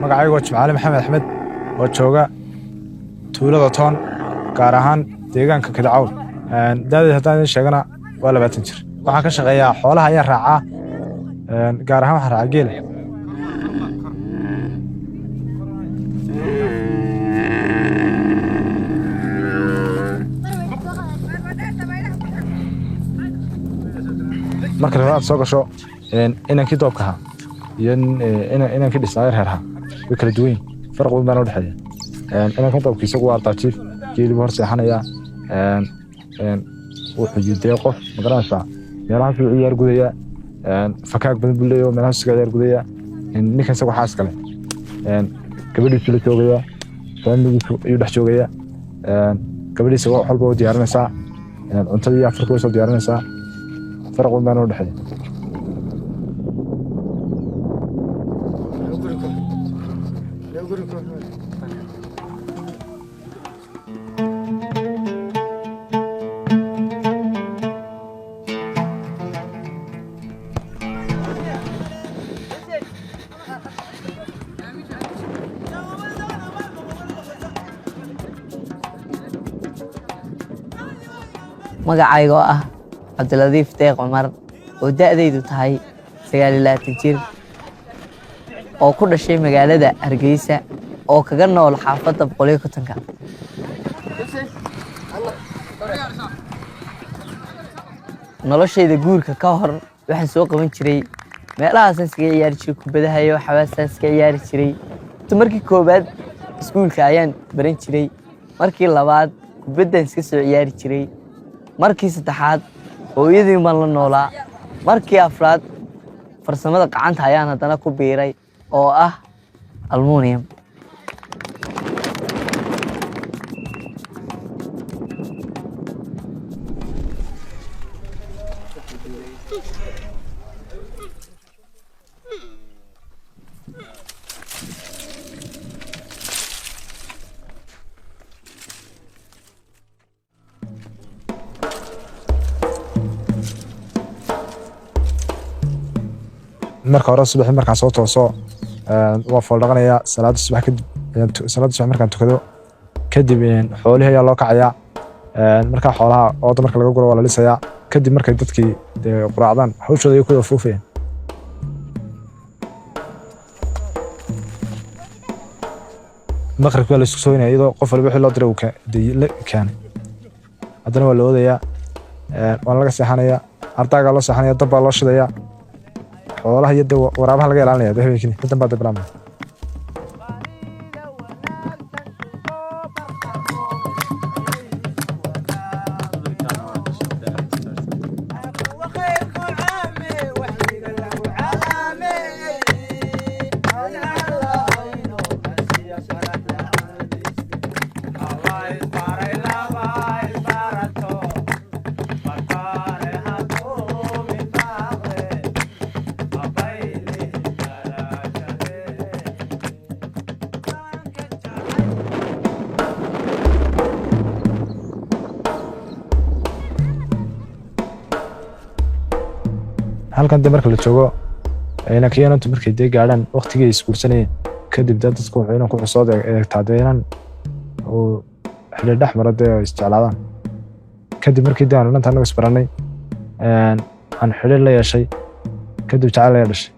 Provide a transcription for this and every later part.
magacaygu Jimcaale Maxamed Axmed oo jooga tuulada Toon gaar ahaan deegaanka Kidcawl daadada haddaan idin sheegana waa 20 jir waxaan ka shaqeeyaa xoolaha ayaan raacaa gaar ahaan waxaan raacaa geel marka aad soo gasho inankii doobka ahaa iyo inankii dhisnaa reeraha way kala duwan farq weyn baa u dhaxeeya inanka doobkiisa waa ardajiif geelibu hor seexanaya wuxuu jiiday qof magaranaysa meelahaas uu ciyaar gudaya fakaag badan buu leeyahay meelahaas iska ciyaar gudaya ninkan isagu xaas kale gabadhiisu la joogaya faamigiisu ayuu dhex joogaya gabadhiisa wax walba u diyaarinaysaa cuntadii iyo afarta soo diyaarinaysaa farq weyn baa u dhaxeeya magacayga oo ah Cabdiladiif Deeq Cumar oo da'daydu tahay 29 jir oo ku dhashay magaalada Hargeysa oo kaga nool xaafadda Boqoliyo Kotonka noloshayda guurka ka hor waxaan soo qaban jiray meelahaas iskaga ciyaari jiray kubadaha iyo xawaasaas iskaga ciyaari jiray markii koobaad iskuulka ayaan baran jiray markii labaad kubadda iska soo ciyaari jiray markii saddexaad hooyadii baan la noolaa markii afraad farsamada gacanta ayaan haddana ku biiray oo ah aluminium marka hore subax markaan soo tooso waa foldaqanaya salaada subax markaan tukado kadib xoolaha ayaa loo kacayaa marka xoolaha oo marka laga guro waa la lisayaa kadib markay dadkii quraacdaan hawshooda ay ku foofeen maqribka la isku soo inay iyadoo qof walba wixii loo diray uu keenay haddana waa la oodayaa waa laga seexanayaa ardayga loo seexanayaa dab baa loo shidayaa xoolaha iyo waraabaha laga ilaalinaya habeenkii inta baad bilaabmay halkan marka la joogo ayna keenantu markay gaadhaan waqtigii iskuursanayeen kadib dadku wuxuu inuu ku xusoodo eegtaadeenan oo xilli dhex mara dee isticmaalaan kadib markii daan inta anagu isbaranay aan xilli la yeeshay kadib jacayl la yeeshay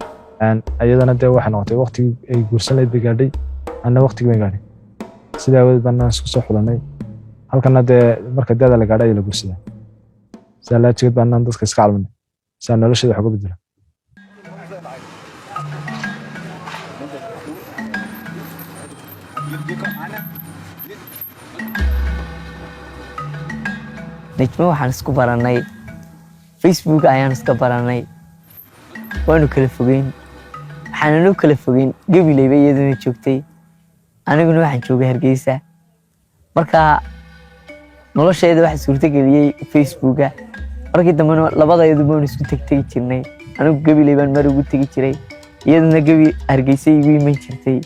ayadana dee waxay noqotay waqtigii ay guursan lahayd bay gaadhay anna waqtigii bay gaadhay sidaa awood baan isku soo xulanay halkana dee marka daada la gaadhay la guursaday sidaa la jigad baan dadka iska calmanay sidaa nolosheeda wax uga bedela najmo waxaan isku baranay Facebook ayaan iska baranay waanu kala fogeyn waxaananu kala fogeyn gabileyba iyaduna joogtay aniguna waxaan joogay Hargeysa marka nolosheeda waxa suurta galiyay Facebook markii dambe labadayadu baan isku tagtay jirnay anigu gabileybaan mar ugu tagi jiray iyaduna gabi Hargeysa igu iman jirtay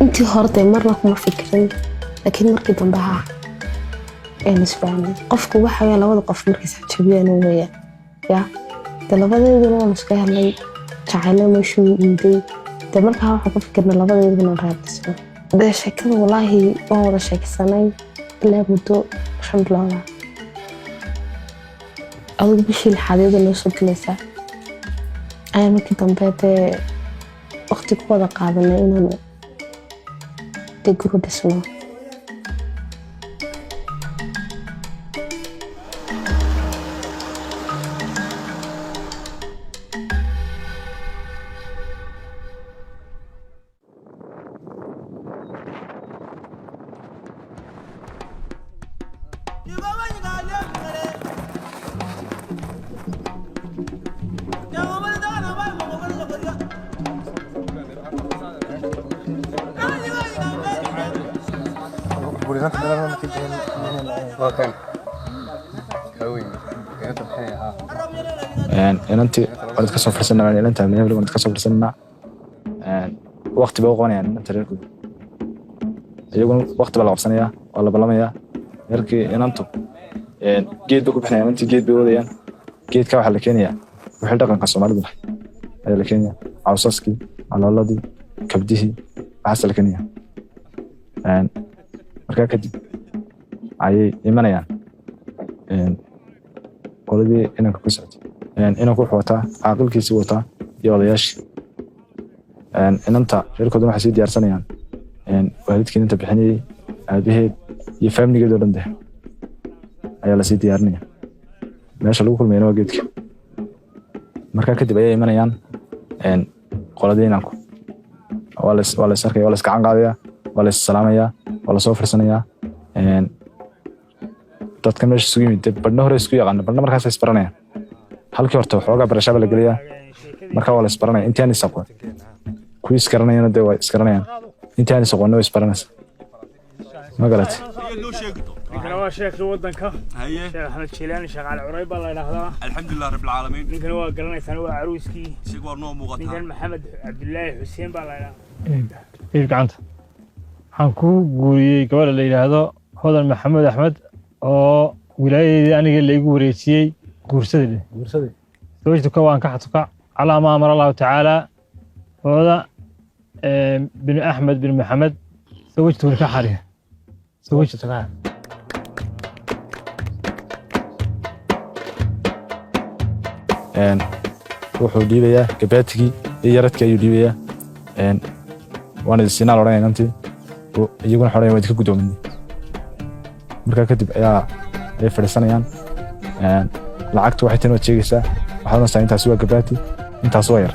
intii hore marna kuma fikirin laakiin markii dambe nisbaan qofku waxa weeye labada qof markay saxjabiyaan weeyaan ya labadeeduna waan iska helay jacayl meeshu inday markaa waxa ku fikirna labadeeduna raadisay sheekada wallahi waan wada sheeksanay ilaa muddo 5 bilood adigu bishii lixadeeda noo soo galaysa ayaan markii dambe waqti ku wada qaadanay inaan guru dhisno inantii wad ka soo farsanaa inanta meelay wad ka soo farsanaa waqti baa qoonayaan inta reerkooda iyaguna waqti baa la qabsanayaa oo la balamayaa markii inantu geed baa ku bixinayaan intii geed bay wadayaan geedka waxa la keenayaa wixii dhaqanka Soomaalidu ayaa la keenayaa cawsaskii alooladii kabdihii waxa la keenayaa markaa kadib ayay imanayaan qoladii inanka ku socday inanku wuxuu wataa caaqilkiisii wataa iyo odayaashii inanta reerkooduna waxay sii diyaarsanayaan waalidkii inta bixinayay aabaheed iyo faamiligeed oo dhan deh ayaa lasii diyaarinaya meesha lagu kulmayana waa geedka markaa kadib ayay imanayaan qoladii inanku waa la isarkaya waa la iskacan qaadaya waa la issalaamayaa waa la soo firsanayaa dadka meesha isugu yimid badhna hore isku yaqaana badhna markaas ay isbaranayaan halkii horta waxoogaa barashaba la geliyaa markaa waa la isbaranaya intii aan isaqoon kuwii isgaranayana dee waa isgaranayaan intii aan isaqoonna way isbaranaysa ma garatay ninkana waa sheekhi waddanka sheekh axmed jiilaani sheekh cali curay baa la yidhaahdaa alxamdulilah rabbil caalamiin ninkana waa garanaysaan waa caruuskii isaga waa noo muuqataa ninkan maxamed cabdilaahi xuseen baa la yidhaahdaa iib gacanta waxaan ku guuriyey gabadha la yidhaahdo hodan maxamed axmed oo wilaayadeedii aniga la igu wareejiyey guursadii zawjtuka waan ka xatuka calaa maa amara allahu tacaala hooda bin axmed bin maxamed zawjtuka ka xariya zawjtuka wuxuu dhiibayaa gabaatigii iyo yaradkii ayuu dhiibayaa waana isinaal odhanaya inantii iyaguna xodhanaya waa idinka guddoominay markaa kadib ay fadhiisanayaan lacagtu waxay tan waad sheegaysaa waxaad oranaysaa intaasi waa gabaati intaas waa yar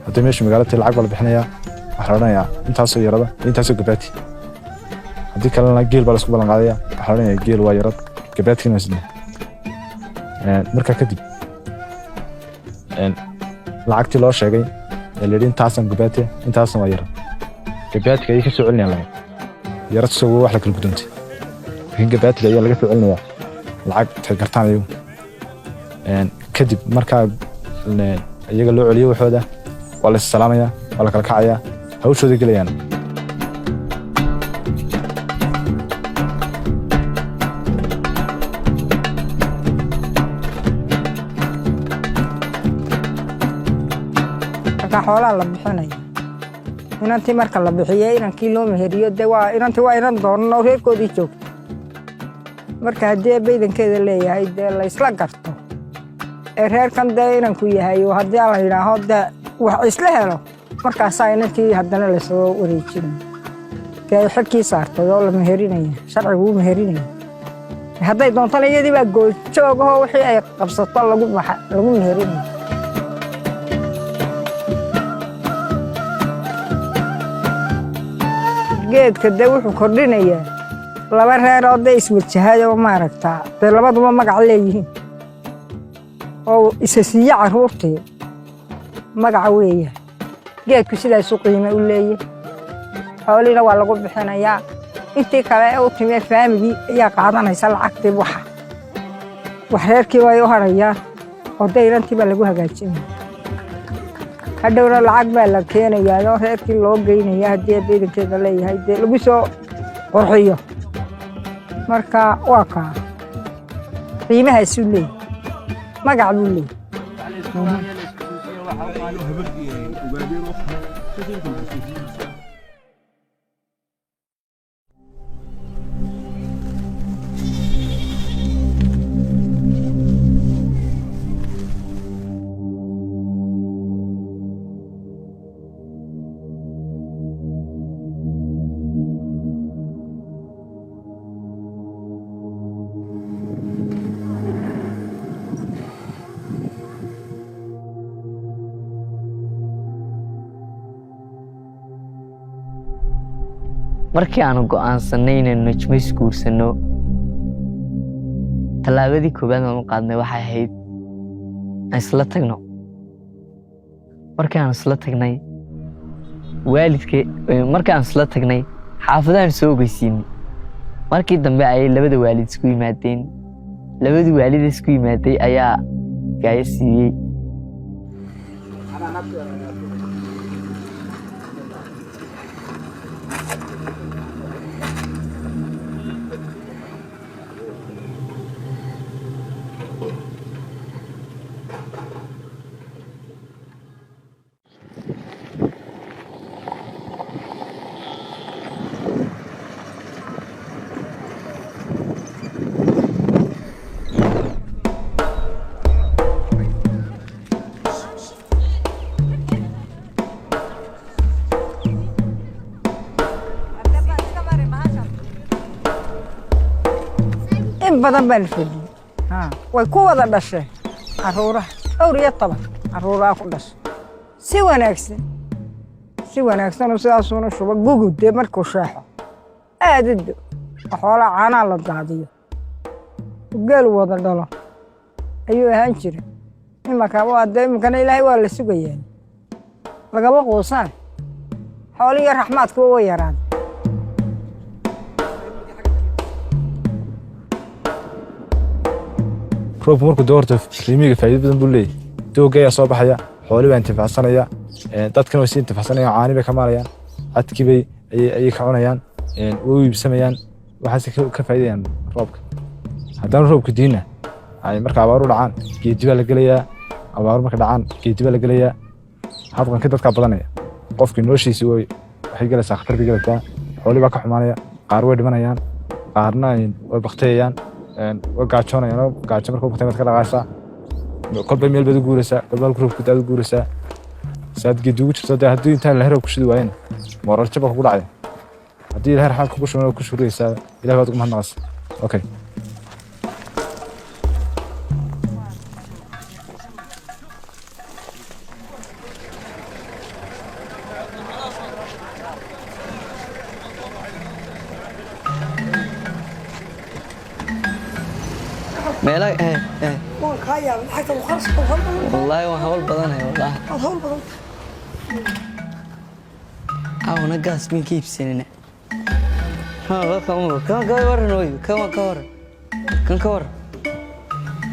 haddii meeshu magaalada lacag baa la bixinayaa waxaa la odhanayaa intaasoo yarada iyo intaasoo gabaati haddii kalena geel baa la isku ballan qaadaya waxaa la odhanayaa geel waa yarad gabaatigina waa sidee markaa kadib lacagtii loo sheegay ee la yidhi intaasan gabaati intaasan waa yarad gabaatiga ayay ka soo celinayaan lacag yarad isagoo wax la kala guddoontay laakiin gabaatiga ayaa laga soo celinayaa lacag tay gartaan ayagu kadib markaa iyaga loo celiyo waxooda waa la issalaamayaa waa la kala kacayaa hawshooda gelayaan marka xoolaha la bixinayo inantii marka la bixiyay inankii loo meheriyo dee waa inantii waa inan doonno reerkoodii joogto marka haddii baydankeeda leeyahay dee la isla garto ee reerkan dee inanku yahay oo haddii la yidhaaho dee wax isla helo markaasaa inantii haddana lasoo wareejinaya dee ay xilkii saartay oo la meherinaya sharcigu u meherinaya hadday doontana iyadii baa goojoogaho wixii ay qabsato lagu meherinaya geedka dee wuxuu kordhinayaa laba reer oo dee iswajahayo maaragtaa dee labaduba magac leeyihiin oo isa siiye carruurtii magaca weeya geedku sidaasu qiime u leeyahy xooliina waa lagu bixinayaa intii kale ee u timee faamigii ayaa qaadanaysa lacagtii wax reerkii way u harayaan oo dee inantii baa lagu hagaajinaya hadhowna lacag baa la keenayaa oo reerkii loo geynaya haddii baydankeeda leeyahay dee lagu soo qurxiyo marka waa kaa qiimahaasuu leeyahy magac buu leeyahy markii aanu go'aansanay inaynu najmo isguursanno tallaabadii koowaad aan u qaadnay waxay ahayd aan isla tagno markii aan isla tagnay xaafadahan soo ogeysiinay markii dambe ayay labada waalid isku yimaadeen labadii waalid isku yimaaday ayaa gaaya siiyey badan baa la fadhiyey way ku wada dhasheen carruuraha dhowr iyo 10 carruuraha ku dhashay si wanaagsan oo sidaasuuna shuba gugudee markuu sheexo aadado xoolaha caanaha la daadiyo geel wada dhalo ayuu ahaan jiray imakana ilaahay waa la sugayaa lagama quusaan xoolihiyo raxmaadku way yaraan roobku markuu doorto qiimiga faa'iido badan buu leeyahay doogga ayaa soo baxaya xoolo baa intifacsanaya dadkana way sii intifacsanayaan caani bay ka maalayaan cadkii bay ayay ka cunayaan way iibsamayaan waxaase ka faa'iidayaan roobka haddana roobku diina ay marka abaaru dhacaan geedi baa la gelayaa abaaru marka dhacaan geedi baa la gelayaa hadqanka dadka badanaya qofkii noloshiisa waxay galaysaa khatar bay galaysaa xooli baa ka xumaanaya qaar way dhimanayaan qaarna way bakteeyaan gaajoonayaan gaajo marka waqtiga ka dhaqaysa kolba meel bad u guuraysaa kolba roobku daad u guuraysaa saad geedi ugu jirto haddii intaan la hero ku shidi waayeen moral jabka ku dhacay haddii ilaahay raxmad ku shubano ku shuraysaa ilaahay baad ugu mahadnaqaysaa okay meela والله وهول بدنه والله هول بدن أنا قاس من كيف سننا ها كم كورنوي كم كور كم كور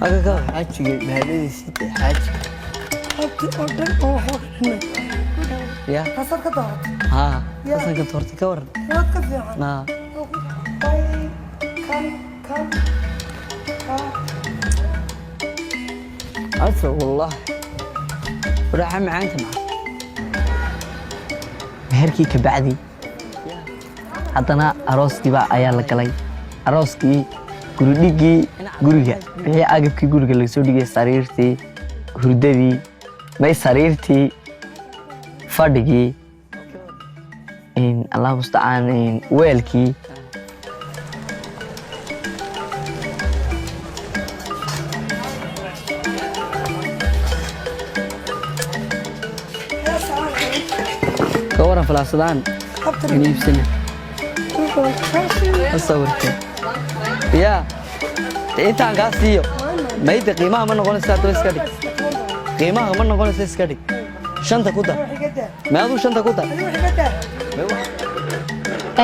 هذا كور حاجة بهذه الست حاجة يا كسر كتور ها كسر كتور تكور نا كم عسى والله وراح معانك معه meherkii ka bacdi haddana arooskiiba ayaa la galay arooskii guridhigii guriga wixii agabkii guriga laga soo dhigay sariirtii hurdadii may sariirtii fadhigii allah mustacaan weelkii ka waran falaasadaan in iibsana asawirka yaa intaan kaa siiyo mayda qiimaha ma noqonaysa haddaba iska dhig qiimaha ma noqonaysa iska dhig shanta ku dar meaduu shanta ku dar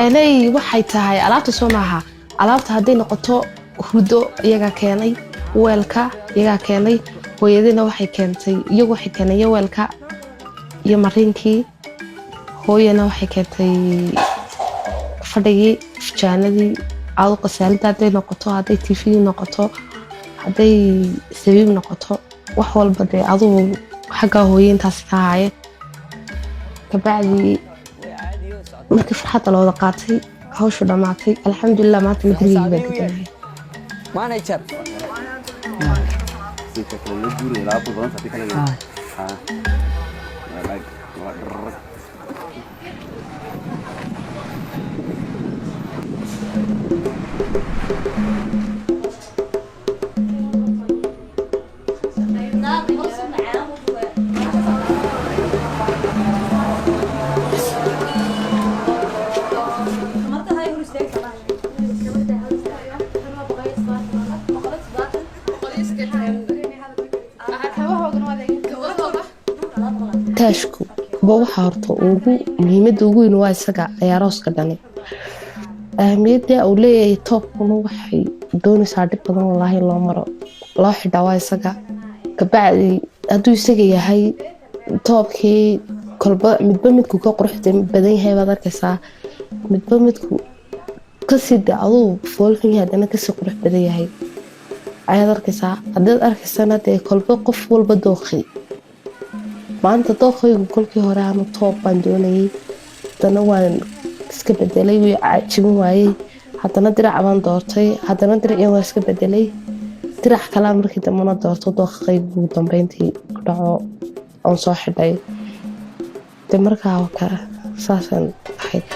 eelay waxay tahay alaabta soo maaha alaabta hadday noqoto hurdo iyagaa keenay weelka iyagaa keenay hooyadina waxay keentay iyagu waxay keenay weelka iyo mariinkii hooyana waxay keentay fadhigii fujaanadii aadu qasaalida hadday noqoto hadday tifidii noqoto hadday sabiib noqoto wax walba dee adugu xaggaa hooye intaas ka haaye kabacdii markii farxadda la wada qaatay hawshu dhammaatay alxamdulilah maanta madrigii baa deganahay manager taashku ba waxa horta ugu muhiimadda ugu weyn waa isaga ayaa arooska dhani ahmiyadda uu leeyahay toobkuna waxay doonaysaa dhib badan wallaahi loo maro loo xidhaa waa isaga kabacdi hadduu isaga yahay toobkii kolba midba midku ka quruxda badan yahay baad arkaysaa midba midku kasii de aduu foolxun yahay haddana kasii qurux badan yahay ayaad arkaysaa haddaad arkaysana dee kolba qof walba dooqi maanta dooqaygu kolkii hore aanu toob baan doonayay haddana waan iska bedelay wii cajibin waayey haddana dirac baan doortay haddana diracii waan iska bedelay dirac kalaa markii dambena doorto dooqaygu ugu dambeyntii ku dhaco oon soo xidhay de markaa ka saasaan ahayd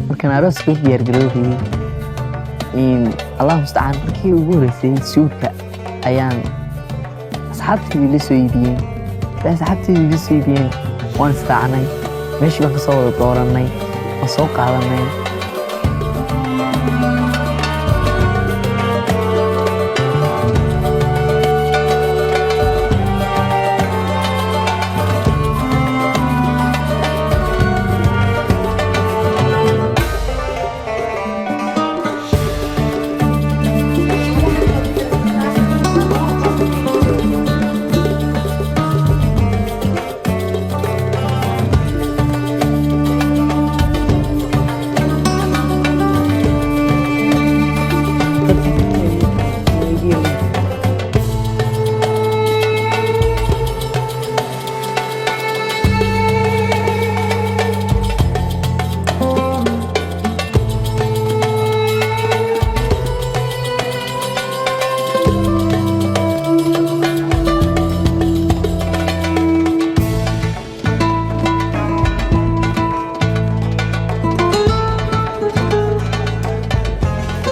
markaan arooska u diyaargaroobiyey allah mustacaan markii ugu horeysay suudka ayaan asxaabteydii la soo iibiyeen asxaabteydii la soo iibiyeen waan israacnay meeshii baan ka soo wada doorannay waan soo qaadanay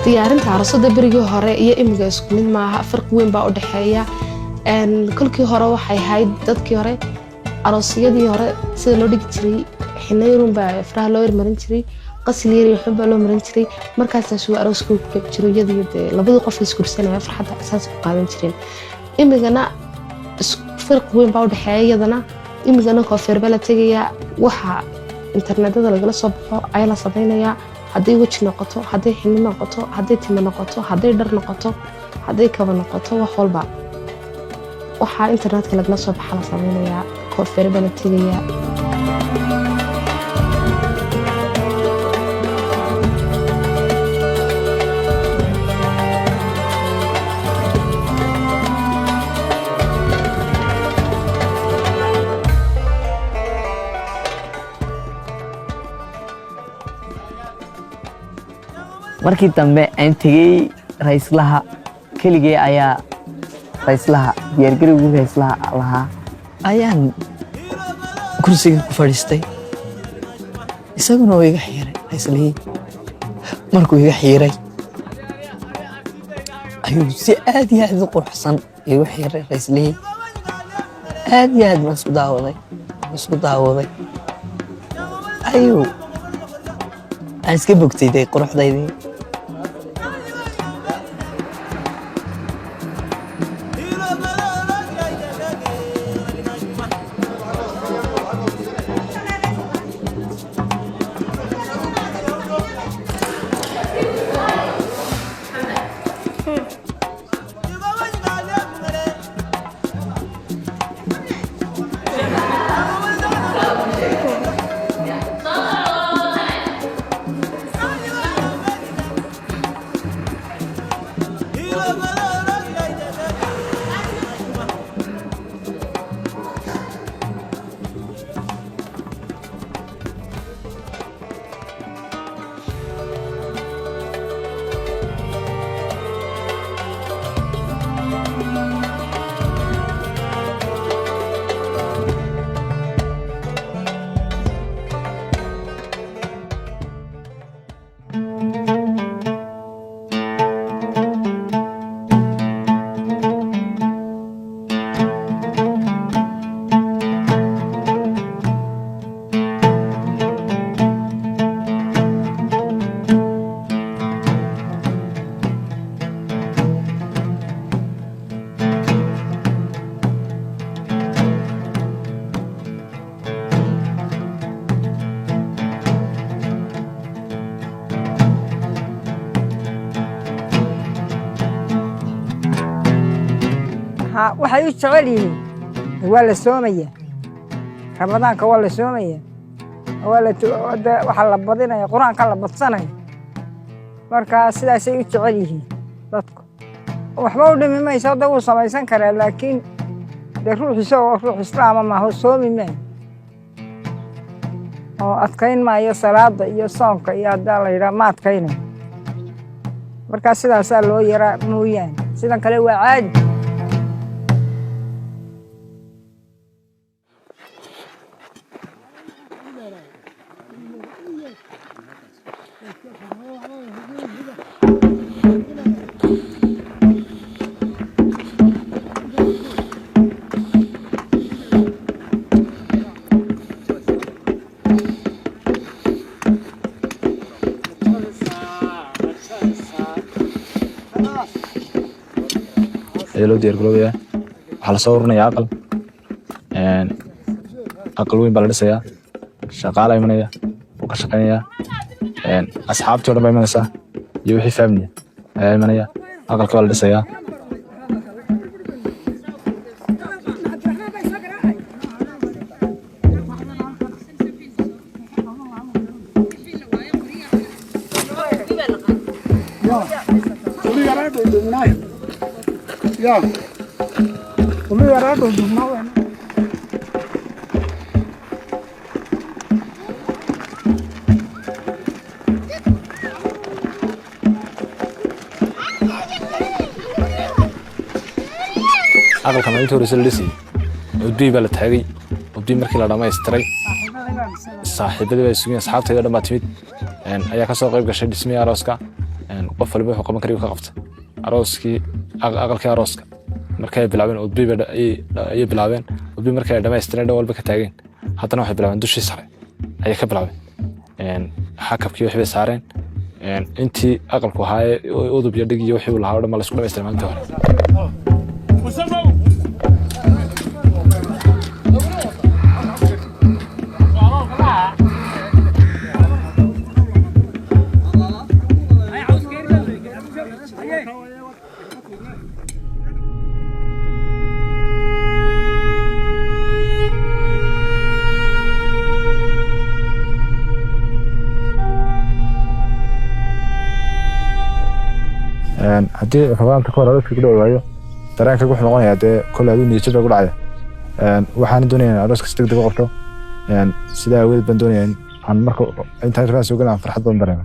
diyaarinta aroosadda berigii hore iyo imiga isku mid maaha farqi weyn baa u dhexeeya kolkii hore waxay ahayd dadkii hore aroosyadii hore sida loo dhigi jiray xinayrun baa faraha loo marin jiray qasli yar iyo xubba loo marin jiray markaasaas waa arooska ku kab jiray iyadoo labadii qof iskursanaya farxadda asaas ku qaadan jireen imigana farqi weyn baa u dhexeeya iyadana imigana koofeer baa la tegaya waxa internetada lagala soo baxo ayaa la samaynayaa hadday weji noqoto hadday xilli noqoto hadday timo noqoto hadday dhar noqoto hadday kaba noqoto wax walba waxaa internetka lagala soo baxa la samaynayaa koofeer baa la tegayaa markii dambe aan tegey raislaha keligay ayaa raislaha diyaargarowgii raislaha lahaa ayaan kursiga ku fadhiistay isaguna oo iga xiiray raislihii markuu iga xiiray ayuu si aad iyo aad u quruxsan igu xiiray raislihii aad iyo aad baan isku daawaday ayuu aan iska bogtayday quruxdaydii waxay u jecel yihiin waa la soomayaa ramadaanka waa la soomayaa waxaa la badinaya qur-aanka la badsanaya marka sidaasay u jecel yihiin dadku waxba u dhimi mayso hadda wuu samaysan karaa laakiin dee ruux isagoo ruux islaama maaho soomi maayo oo adkayn maayo salaada iyo soonka iyo haddaa la yidhaha ma adkaynayo markaa sidaasaa loo yaraa mooyaane sidan kale waa caadi loo diyaar garoobaya waxaa la soo ururinayaa aqal weyn baa la dhisayaa shaqaala imanaya wuu ka shaqaynayaa asxaabtii o dhan baa imanaysaa iyo wixii faamiliya ayaa imanaya aqalka baa la dhisayaa aqalka maalintii horeysa la dhisayay udbii baa la taagay udbii markii la dhamaystiray saaxiibadii baa sugeen asxaabtayda dhan baa timid ayaa kasoo qayb gashay dhismihii arooska qof walba wuxuu qaban karay ka qabta arooskii aqalkii arooska markay bilaabeen udbii ayay bilaabeen udbii markii ay dhamaystireen dhan walba ka taageen haddana waxay bilaabeen dushii sare ayay ka bilaabeen xakabkii wixii bay saareen intii aqalku ahaayee udub iyo dhig iyo wixii uu lahaa o dhan baa la isku dhamaystiray maalintii hore haddii rabadaanta ka hor arooska ku dhawaayo dareenka wuxuu noqonayaa dee kole aduu niyad jab ku dhacaya waxaan doonayaa in arooska si degdeg u qabto sidaa aweed baan doonayaa in aan marka intaan rabaan soo galaan farxad badan dareemo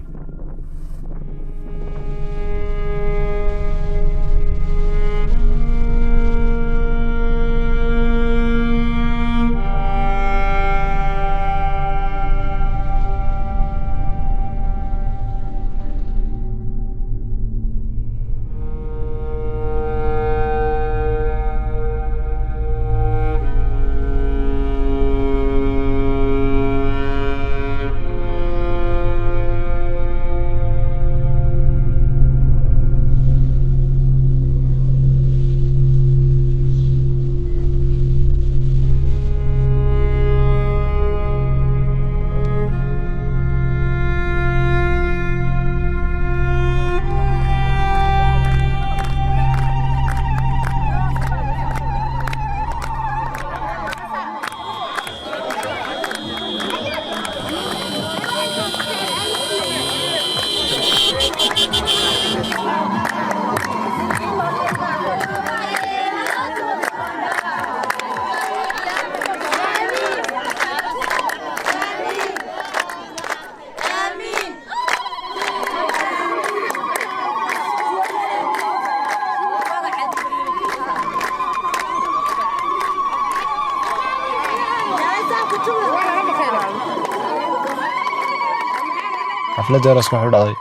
xafladda arooska wuxuu dhacday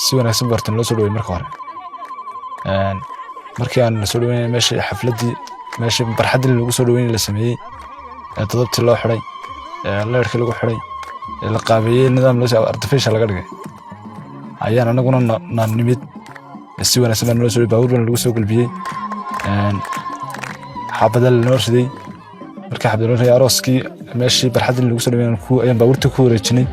si wanaagsan bartan loo soo dhaweeyay marka hore markii aan soo dhaweynay meeshii barxaddii lagu soo dhaweynay la sameeyey todobtii loo xiray leerkii lagu xiray la qaabeeyey nidaam loo artificial laga dhigay ayaan anaguna naan nimid si wanaagsan baan loo soo dhaweeyay baabuur baan lagu soo galbiyey xaafadda la noo riday markii xafladda loo riday arooskii meeshii barxaddii lagu soo dhaweynay ayaan baabuurtii ku wareejinay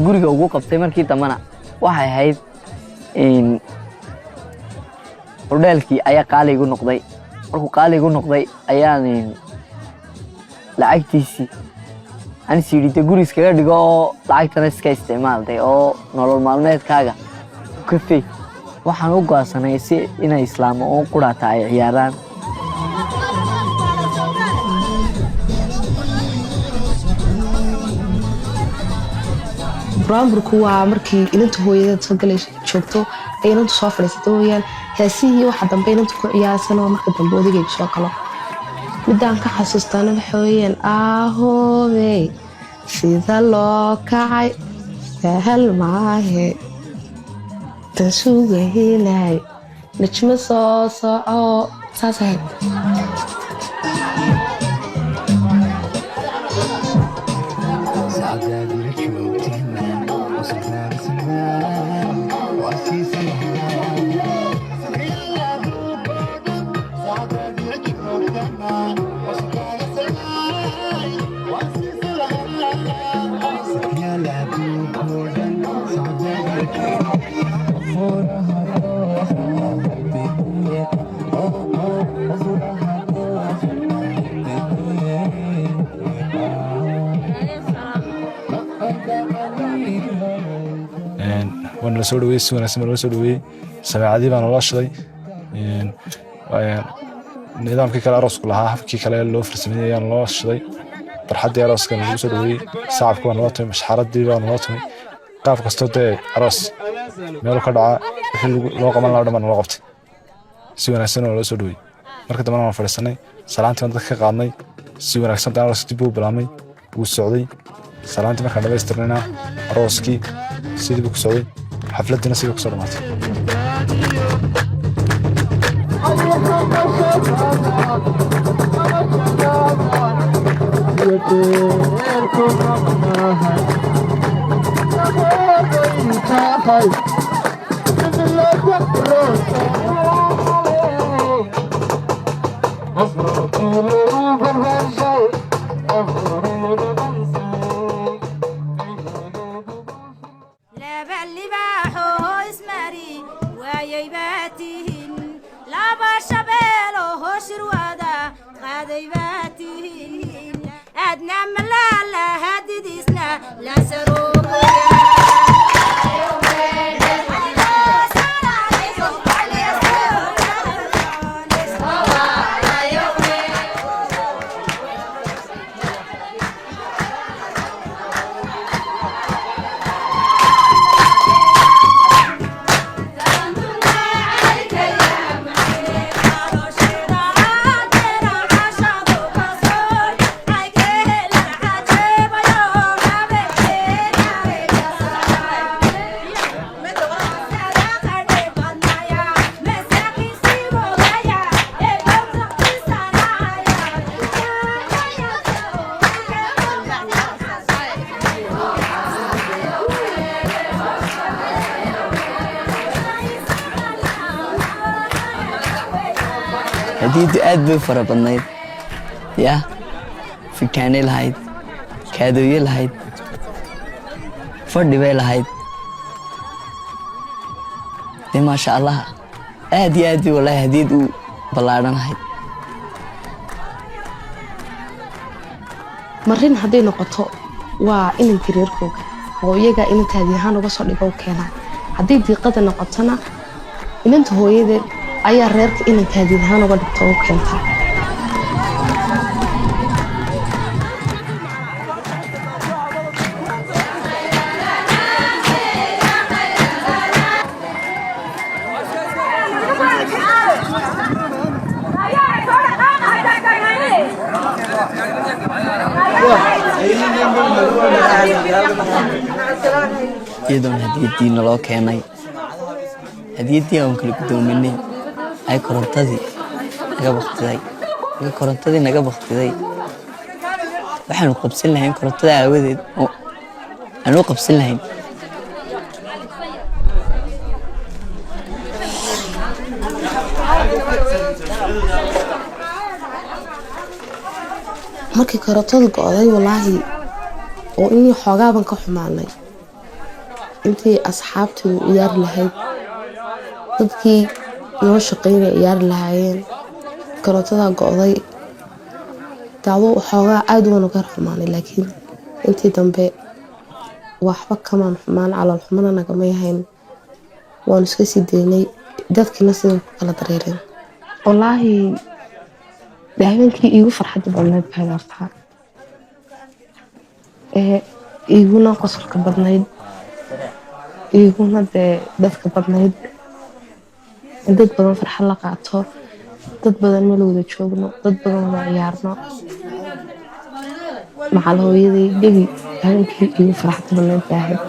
guriga ugu qabtay markii dambana waxay ahayd hordheelkii ayaa qaali igu noqday markuu qaali igu noqday ayaan lacagtiisii aan siidhida guri iskaga dhigo oo lacagtana iska isticmaalday oo nolol maalmeedkaaga ku kafay waxaan u go'aansanay si inay islaamo oo quraata ay ciyaaraan buraanburku waa markii inanta hooyadeed soo galayso joogto ay inantu soo fadhiisato weyaan heesihii waxa dambe inantu ku ciyaarsan oo marka dambe odagaygu soo galo midaan ka xasuustaana waxa weyaan ahoobey sida loo kacay sahal maahe tasugahinay najmo soo soco saas ahayd waan la soo dhaweeyay si wanaagsan loo soo dhaweeyay sameecadii baan loo shiday nidaamkii kale aroosku lahaa habkii kale loo farsameeyay ayaan loo shiday barxaddii arooska lagu soo dhaweeyay sacabka waan loo tumay mashxaradii baan loo tumay qaab kastoo dee aroos meel ka dhaca wixii loo qaban lahaa dhammaan loo qabtay si wanaagsan loo soo dhaweeyay marka dambana waan fadhiisanay salaantii baan dadka ka qaadnay si wanaagsan baan arooskii dib u bilaabmay wuu socday salaantii markaan dhamaystirnayna arooskii sidii buu ku socday xafladdiina sidii ku soo dhamaatay hadiyaddu aad bay fara badnayd yaa fitaanay lahayd kaadooye lahayd fadhi bay lahayd dee maasha allah aad iyo aad bay wallaahi hadiyad u ballaadhanahayd marin hadday noqoto waa inankii reerkooga oo iyagaa inantaadii ahaan uga soo dhigo u keenaa hadday diiqada noqotona inanta hooyadeed ayaa reerka inantaadii ahaan uga dhigto u keentaa iyadoon hadiyaddii naloo keenay hadiyaddii aan kala gudoominay ay korontadii naga baktiday waxaanu qabsan lahayn korontada aawadeed oo aanu qabsan lahayn markii korontadu go'day wallaahi oo inii xoogaaban ka xumaanay intii asxaabtii u ciyaari lahayd dadkii noo shaqaynaya ciyaari lahaayeen korontadaa go'day dacwo xoogaa aad ugan uga xumaanay laakiin intii dambe waxba kamaan xumaan calool xumana nagama yahayn waanu iska sii daynay dadkiina sida ku kala dareereen wallaahi habeenkii iigu farxadda badnayd baad artaa iiguna qosolka badnayd iiguna dee dadka badnayd dad badan farxad la qaato dad badan meel wada joogno dad badan wada ciyaarno macal hooyaday gebi habeenkii iigu farxadda badnayd baahayd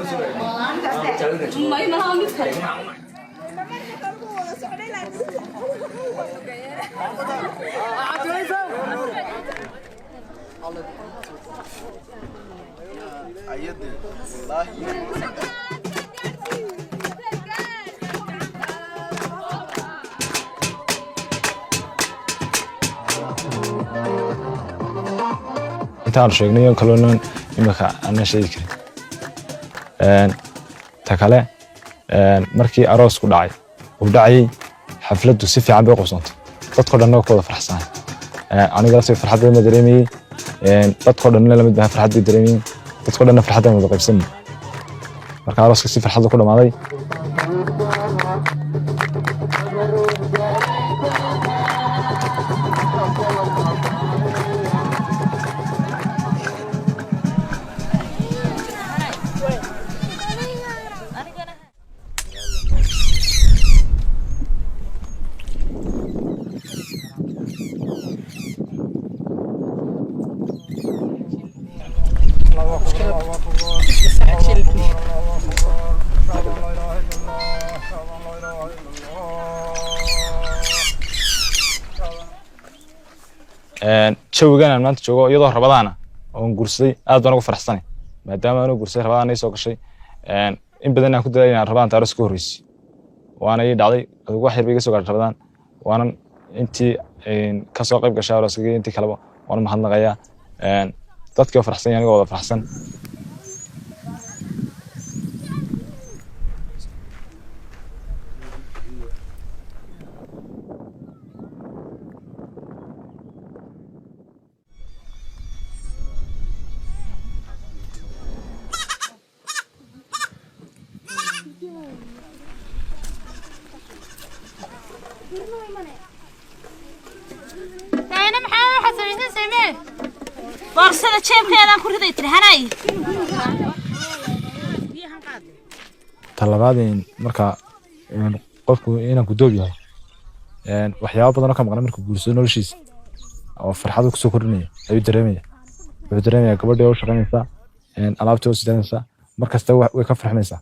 intaan sheegnay oo kaloon imika aan sheegi karin ta kale markii aroos ku dhacay uu dhacay xafladdu si fiican bay qosantay dadkoo dhan oo wada farxsan aniga si farxad ma dareemay dadkoo dhan la mid baa farxad bay dareemay dadkoo dhan farxad wada qaybsan marka arooska si farxad ku dhamaaday jawigan aan maanta joogo iyadoo rabadaana oo guursaday aad baan ugu faraxsanay maadaama aan guursaday rabadaan ay soo gashay in badan aan ku dadaalay inaan rabadaan taariikh ka horreysay waana ii dhacday adigu wax yar bay iga soo gaadhay rabadaan waanan intii ka soo qayb gashay arooskayga intii kaleba waan mahadnaqayaa dadkii oo faraxsan aniga wada faraxsan boorsada jeebkeedaan ku riday tirhanay talabaadeen marka qofku inaan ku doob yahay waxyaabo badan oo ka maqan markuu guursado noloshiisa oo farxad ku soo kordhinaya ayuu dareemaya gabadha oo shaqaynaysa alaabta oo sidanaysa markasta way ka farxinaysaa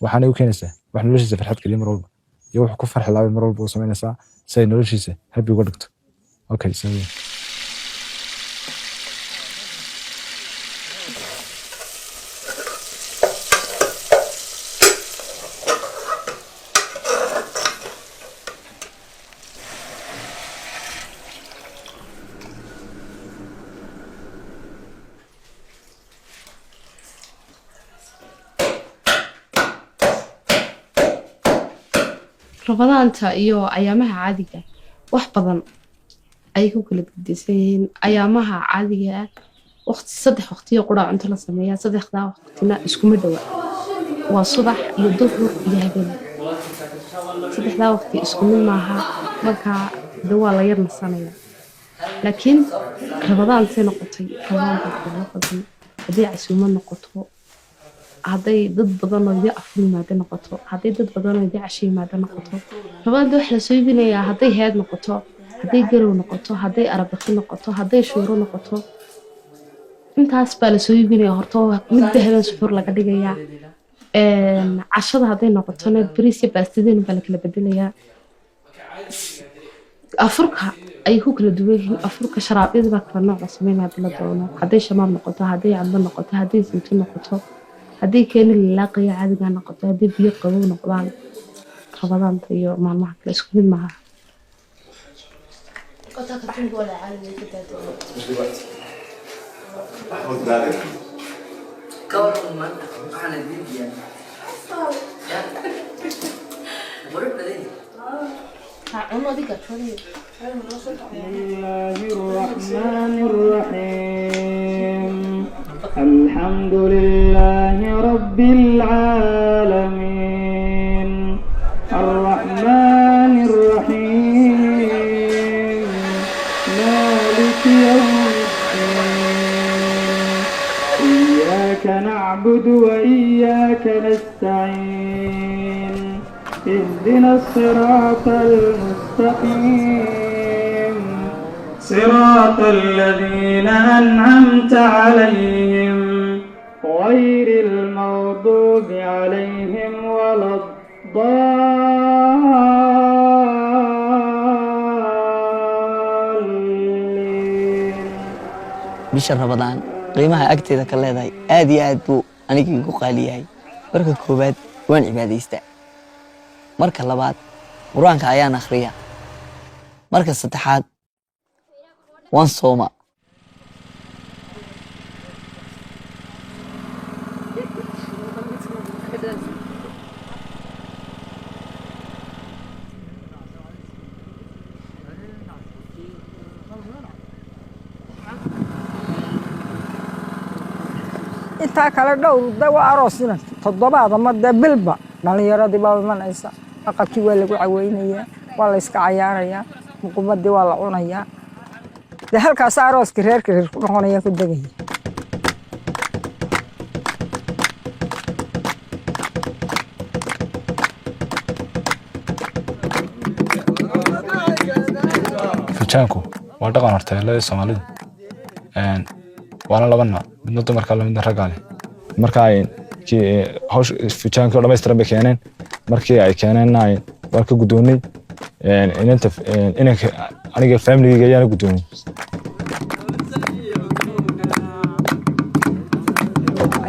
waxaana u keenaysaa wax noloshiisa farxad kaliya mar walba iyo wax ku farxi laabay mar walba oo samaynaysaa si ay noloshiisa happy uga dhigto okay so rabadaanta iyo ayaamaha caadiga wax badan ay ku kala gedisan yihiin ayaamaha caadiga waqti saddex waqtiyo qura cunto la sameeyaa saddexda waqtina isku mid ah waa subax iyo duhur iyo habeen saddexda waqti isku mid maaha marka dawaa la yar nasanaya laakiin rabadaanta noqotay rabadaanta badan hadii casuumad noqoto hadday dad badan oo idin afrimaad noqoto hadday dad badan oo idin cashiimaad noqoto rabada wax la soo iibinayaa hadday heed noqoto hadday garow noqoto hadday arabaki noqoto hadday shuuro noqoto intaas baa la soo iibinayaa horta mid dahaban suxur laga dhigayaa cashada hadday noqotona bariis iyo baastideen baa la kala bedelayaa afurka ay ku kala duwan yihiin afurka sharaabyada baa kala nooc la sameeyaa la doono hadday shamaam noqoto hadday cadba noqoto hadday saytuun noqoto hadday keeni laaqaya caadiga noqoto hadday biyo qabow noqdaan rabadaanta iyo maalmaha kale isku mid maaha الرحمن الرحيم الحمد لله رب العالمين الرحمن الرحيم مالك يوم الدين إياك نعبد وإياك نستعين اهدنا الصراط المستقيم صراط الذين أنعمت عليهم غير المغضوب عليهم ولا الضالين. bisha rabadaan qiimaha agteeda ka leedahay aad iyo aad buu aniga igu qaaliyahay marka koobaad waan cibaadaystaa marka labaad quraanka ayaan akhriyaa marka saddexaad waan sooma intaa kale dhowr dawa aroosina toddobaad ama bilba dhalinyaradii baa imanaysa aqalkii waa lagu caweynayaa waa la iska cayaarayaa muqubadii waa la cunayaa de halkaas arooska reerka reer ku noqonaya ku degaya fijaanku waa dhaqan horteelada Soomaalidu waana laba nooc midna dumarka midna ragga leh marka ay hawsh fijaanka dhameystiran bay keeneen markii ay keeneen waa ka gudoonay inanta aniga family-ga ayaan gudoonay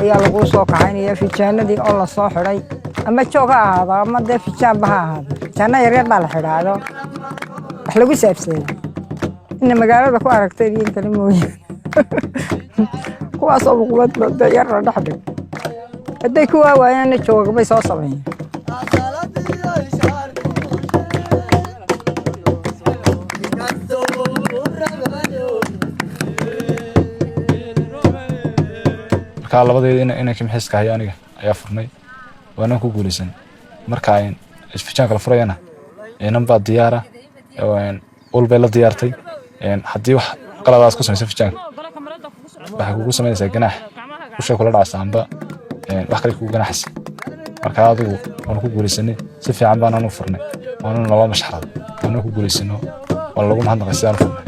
ayaa lagu soo kaxaynaya fijaanadii oo la soo xiray ama joog ha ahaado ama dee fijaan ba ha ahaado fijaana yaryar baa la xidhaado wax lagu saabsaday in magaalada ku aragtay in kale mooyaan kuwaas oo muqubad yar la dhaxdhay hadday ku waayaan joog bay soo sameeyeen marka labadeeda inay ka mixiska hay aniga ayaa furnay waana ku guulaysan marka ay fijaanka la furayana namba diyaara walba la diyaartay hadii wax qaladaas ku sameeyay fijaanka waxa kugu sameeyay ganaax usha kula dhacsaanba wax kale kugu ganaaxsi marka adigu waan ku guulaysanay si fiican baan aanu furnay waana laba mashxarad waana ku guulaysano wala lagu mahadnaqay si aan furnay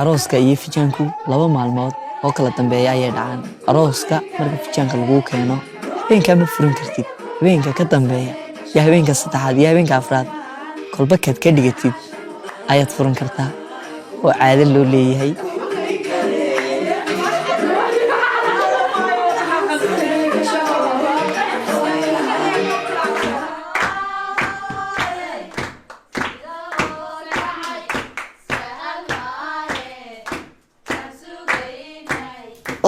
arooska iyo fijaanku laba maalmood oo kala dambeeya ayay dhacaan arooska marka fijaanka lagu keeno habeenka ma furin kartid habeenka ka dambeeya iyo habeenka saddexaad iyo habeenka afraad kolba kaad ka dhigatid ayaad furan kartaa oo caado loo leeyahay.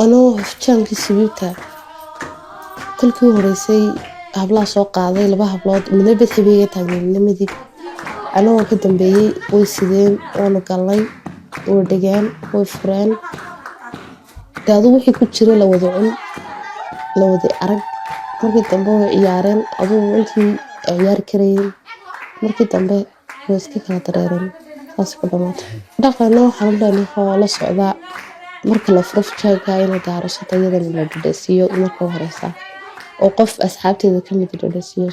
anoo hafjaankii sabiibta kolkii horeysay hablaha soo qaaday 2 hablood midna bad habeega taageernimadii anoo ka dambeeyay way sideen oo galay oo degaan oo furaan daadu wixii ku jira la wada cun la wada arag markii dambe way ciyaareen aduu intii ciyaar kareen markii dambe way iska kala dareereen saas ku dhamaatay dhaqano waxaan dhahay la socdaa marka la furo fajaaga inay daarasho tayada la dhadhasiyo marka horeysa oo qof asxaabteeda kamid dhadhasiyo